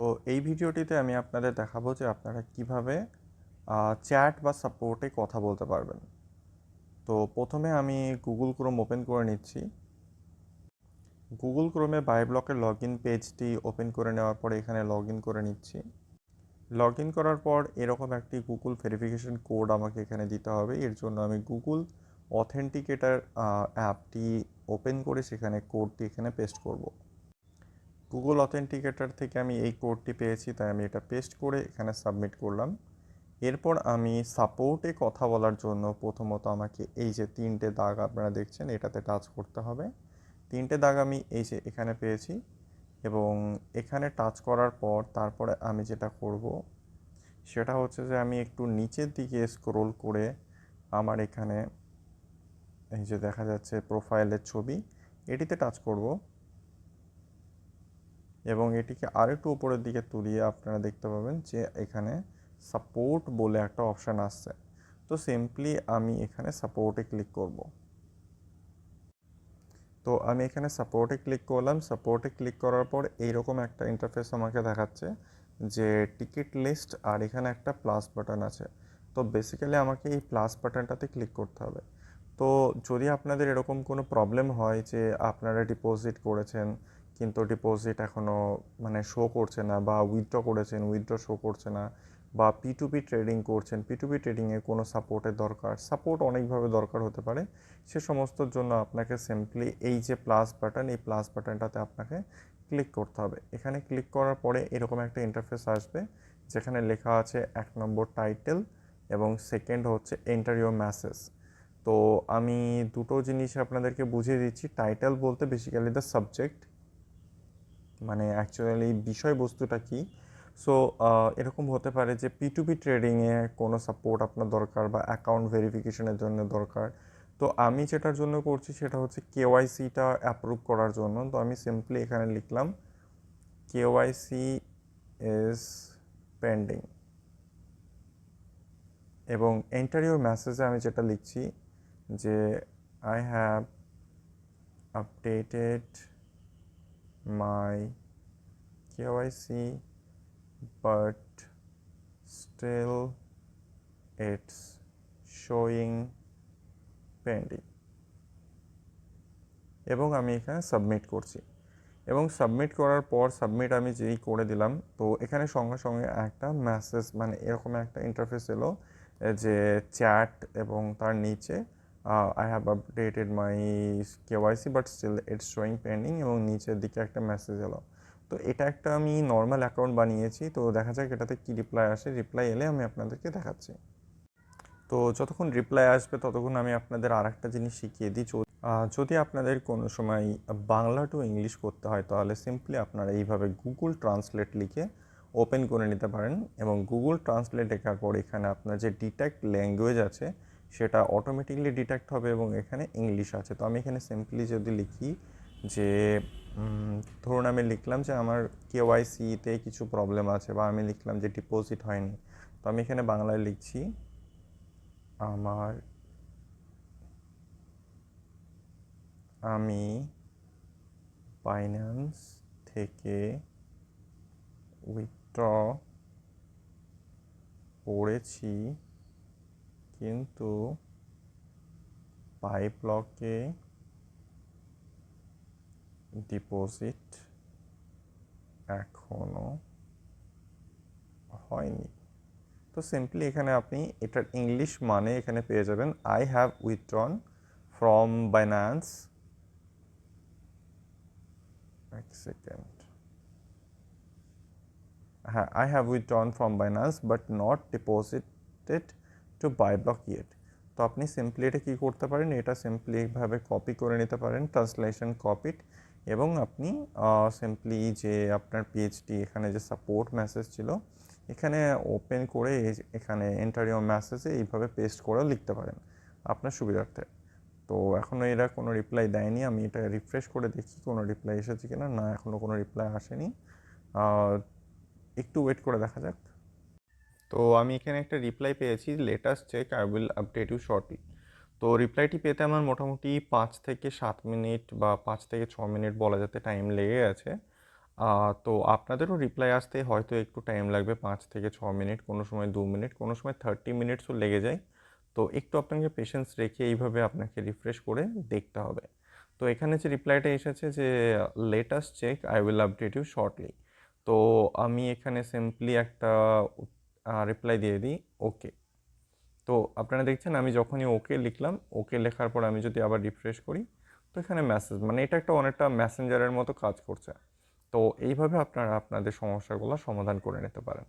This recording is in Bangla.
তো এই ভিডিওটিতে আমি আপনাদের দেখাবো যে আপনারা কিভাবে চ্যাট বা সাপোর্টে কথা বলতে পারবেন। তো প্রথমে আমি গুগল ক্রোম ওপেন করে নিচ্ছি। গুগল ক্রোমে বায়োব্লকের লগ ইন পেজটি ওপেন করে নেওয়ার পরে এখানে লগ ইন করে নিচ্ছি। লগ ইন করার পর এরকম একটি গুগল ভেরিফিকেশন কোড আমাকে এখানে দিতে হবে। এর জন্য আমি গুগল অথেন্টিকেটার অ্যাপটি ওপেন করে সেখানে কোডটি এখানে পেস্ট করব। গুগল অথেন্টিকেটার থেকে আমি এই কোডটি পেয়েছি, তাই আমি এটা পেস্ট করে এখানে সাবমিট করলাম। এরপর আমি সাপোর্টে কথা বলার জন্য প্রথমত আমাকে এই যে 3টে দাগ আপনারা দেখছেন এটাতে টাচ করতে হবে। 3টে দাগ আমি এই যে এখানে পেয়েছি এবং এখানে টাচ করার পর তারপরে আমি যেটা করব সেটা হচ্ছে যে আমি একটু নিচের দিকে স্ক্রোল করে আমার এখানে এই যে দেখা যাচ্ছে প্রোফাইলের ছবি, এটিতে টাচ করব এবং এটিকে আরেকটু উপরের দিকে তুলিয়ে আপনারা দেখতে পাবেন যে এখানে সাপোর্ট বলে একটা অপশান আসছে। তো সিম্পলি আমি এখানে সাপোর্টে ক্লিক করব। তো আমি এখানে সাপোর্টে ক্লিক করলাম। সাপোর্টে ক্লিক করার পর এইরকম একটা ইন্টারফেস আমাকে দেখাচ্ছে যে টিকিট লিস্ট, আর এখানে একটা প্লাস বাটন আছে। তো বেসিক্যালি আমাকে এই প্লাস বাটনটাতে ক্লিক করতে হবে। তো যদি আপনাদের এরকম কোনো প্রবলেম হয় যে আপনারা ডিপোজিট করেছেন কিন্তু ডিপোজিট এখনও মানে শো করছে না, বা উইথড্র করেছেন উইথড্র শো করছে না, বা P2P ট্রেডিং করছেন P2P ট্রেডিংয়ে কোনো সাপোর্টের দরকার, সাপোর্ট অনেকভাবে দরকার হতে পারে, সে সমস্তর জন্য আপনাকে সিম্পলি এই যে প্লাস বাটন, এই প্লাস বাটনটাতে আপনাকে ক্লিক করতে হবে। এখানে ক্লিক করার পরে এরকম একটা ইন্টারফেস আসবে যেখানে লেখা আছে 1 নম্বর টাইটেল এবং সেকেন্ড হচ্ছে এন্টার ইউর মেসেজ। তো আমি দুটো জিনিস আপনাদেরকে বুঝিয়ে দিচ্ছি। টাইটেল বলতে বেসিক্যালি দ্য সাবজেক্ট, মানে অ্যাকচুয়ালি বিষয়বস্তুটা কী। সো এরকম হতে পারে যে P2P ট্রেডিংয়ে কোনো সাপোর্ট আপনার দরকার বা অ্যাকাউন্ট ভেরিফিকেশনের জন্য দরকার। তো আমি যেটার জন্য করছি সেটা হচ্ছে KYCটা অ্যাপ্রুভ করার জন্য। তো আমি সিম্পলি এখানে লিখলাম KYC ইজ পেন্ডিং এবং এন্টার ইউর মেসেজে আমি যেটা লিখছি যে I have updated my KYC but still it's showing pending, এবং আমি এখানে সাবমিট করছি। এবং সাবমিট করার পর সাবমিট আমি যেই করে দিলাম, তো এখানে সঙ্গে সঙ্গে একটা মেসেজ মানে এরকম একটা ইন্টারফেস এলো যে চ্যাট, এবং তার নিচে I have updated my KYC but still it's showing pending, এবং নিচের দিকে একটা মেসেজ এলো। তো এটা একটা আমি নর্মাল অ্যাকাউন্ট বানিয়েছি, তো দেখা যাক এটাতে কী রিপ্লাই আসে। রিপ্লাই এলে আমি আপনাদেরকে দেখাচ্ছি। তো যতক্ষণ রিপ্লাই আসবে ততক্ষণ আমি আপনাদের আর একটা জিনিস শিখিয়ে দিই। যদি আপনাদের কোনো সময় বাংলা টু ইংলিশ করতে হয় তাহলে সিম্পলি আপনারা এইভাবে গুগল ট্রান্সলেট লিখে ওপেন করে নিতে পারেন, এবং গুগল ট্রান্সলেট লেখার পর এখানে আপনার যে ডিটেক্ট ল্যাঙ্গুয়েজ আছে সেটা অটোমেটিকলি ডিটেক্ট হবে, এবং এখানে ইংলিশ আছে। তো আমি এখানে সিম্পলি যদি লিখি যে ধরুন আমি লিখলাম যে আমার KYCতে কিছু প্রবলেম আছে, বা আমি লিখলাম যে ডিপোজিট হয়নি, তো আমি এখানে বাংলায় লিখছি আমি বাইন্যান্স থেকে উইথড্র করেছি কিন্তু বায়োব্লকে ডিপোজিট এখনও হয়নি। তো সিম্পলি এখানে আপনি এটার ইংলিশ মানে এখানে পেয়ে যাবেন I have withdrawn from Binance, এক সেকেন্ড, হ্যাঁ, I have withdrawn from Binance but not deposited to bioblock yet. তো আপনি সিম্পলি এটা কী করতে পারেন, এটা সিম্পলি এইভাবে কপি করে নিতে পারেন, ট্রান্সলেশন কপিড, এবং আপনি সিম্পলি যে আপনার পিএইচডি এখানে যে সাপোর্ট মেসেজ ছিল এখানে ওপেন করে এখানে এন্টার ইউর মেসেজে এইভাবে পেস্ট করে লিখতে পারেন আপনার সুবিধার্থে। তো এখনও এরা কোনো রিপ্লাই দেয়নি, আমি এটা রিফ্রেশ করে দেখি কোনো রিপ্লাই এসেছে কিনা। না, এখনও কোনো রিপ্লাই আসেনি, একটু ওয়েট করে দেখা যাক। তো আমি এখানে একটা রিপ্লাই পেয়েছি, latest check I will update you shortly. তো রিপ্লাইটি পেতে আমার মোটামুটি 5 থেকে 7 মিনিট বা 5 থেকে 6 মিনিট বলা যেতে টাইম লেগে গেছে। তো আপনাদেরও রিপ্লাই আসতে হয়তো একটু টাইম লাগবে 5 থেকে 6 মিনিট, কোনো সময় 2 মিনিট, কোনো সময় 30 মিনিটসও লেগে যায়। তো একটু আপনাকে পেশেন্স রেখে এইভাবে আপনাকে রিফ্রেশ করে দেখতে হবে। তো এখানে যে রিপ্লাইটা এসেছে যে let us check, I will update you shortly. তো আমি এখানে সিম্পলি একটা রিপ্লাই দিয়ে দিই ওকে। তো আপনারা দেখছেন আমি যখনই ওকে লিখলাম, ওকে লেখার পর আমি যদি আবার রিফ্রেশ করি, তো এখানে মেসেজ, মানে এটা একটা অনেকটা মেসেঞ্জারের মতো কাজ করছে। তো এইভাবে আপনারা আপনাদের সমস্যাগুলো সমাধান করে নিতে পারেন।